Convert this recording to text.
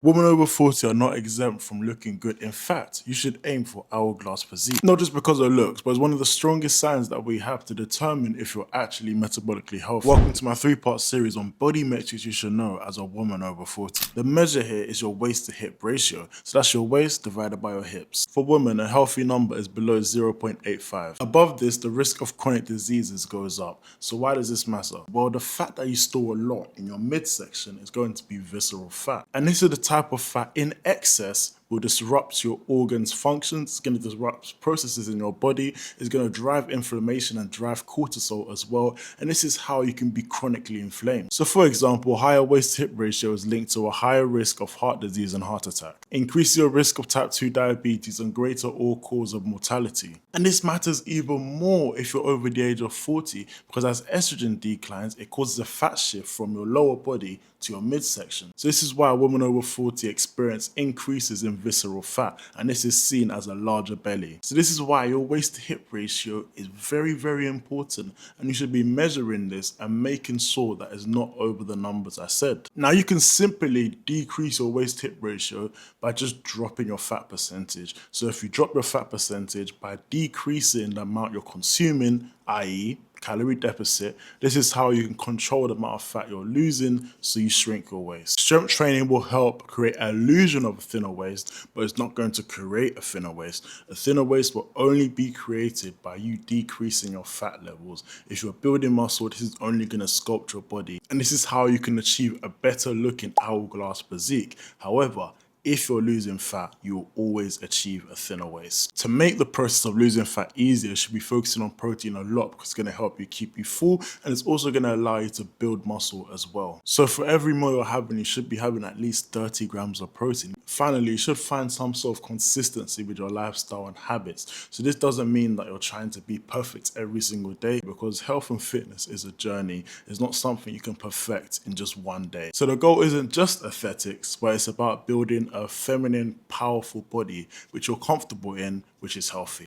Women over 40 are not exempt from looking good. In fact, you should aim for hourglass physique. Not just because of looks, but it's one of the strongest signs that we have to determine if you're actually metabolically healthy. Welcome to my 3-part series on body metrics you should know as a woman over 40. The measure here is your waist to hip ratio. So that's your waist divided by your hips. For women, a healthy number is below 0.85. Above this, the risk of chronic diseases goes up. So why does this matter? Well, the fat that you store a lot in your midsection is going to be visceral fat. And this is the type of fat in excess will disrupt your organs' functions, it's going to disrupt processes in your body, it's going to drive inflammation and drive cortisol as well, and this is how you can be chronically inflamed. So for example, higher waist-to-hip ratio is linked to a higher risk of heart disease and heart attack, increase your risk of type 2 diabetes and greater all-cause of mortality. And this matters even more if you're over the age of 40, because as estrogen declines, it causes a fat shift from your lower body to your midsection. So this is why women over 40 experience increases in visceral fat, and this is seen as a larger belly. So this is why your waist to hip ratio is very, very important, and you should be measuring this and making sure that it's not over the numbers I said. Now you can simply decrease your waist to hip ratio by just dropping your fat percentage. So if you drop your fat percentage by decreasing the amount you're consuming, i.e. calorie deficit, this is how you can control the amount of fat you're losing so you shrink your waist. Strength training will help create an illusion of a thinner waist, but it's not going to create a thinner waist. A thinner waist will only be created by you decreasing your fat levels. If you're building muscle, this is only going to sculpt your body, and this is how you can achieve a better looking hourglass physique. However, if you're losing fat, you will always achieve a thinner waist. To make the process of losing fat easier, you should be focusing on protein a lot, because it's going to help you keep you full, and it's also going to allow you to build muscle as well. So for every meal you're having, you should be having at least 30 grams of protein. Finally, you should find some sort of consistency with your lifestyle and habits. So this doesn't mean that you're trying to be perfect every single day, because health and fitness is a journey. It's not something you can perfect in just one day. So the goal isn't just aesthetics, but it's about building a feminine, powerful body which you're comfortable in, which is healthy.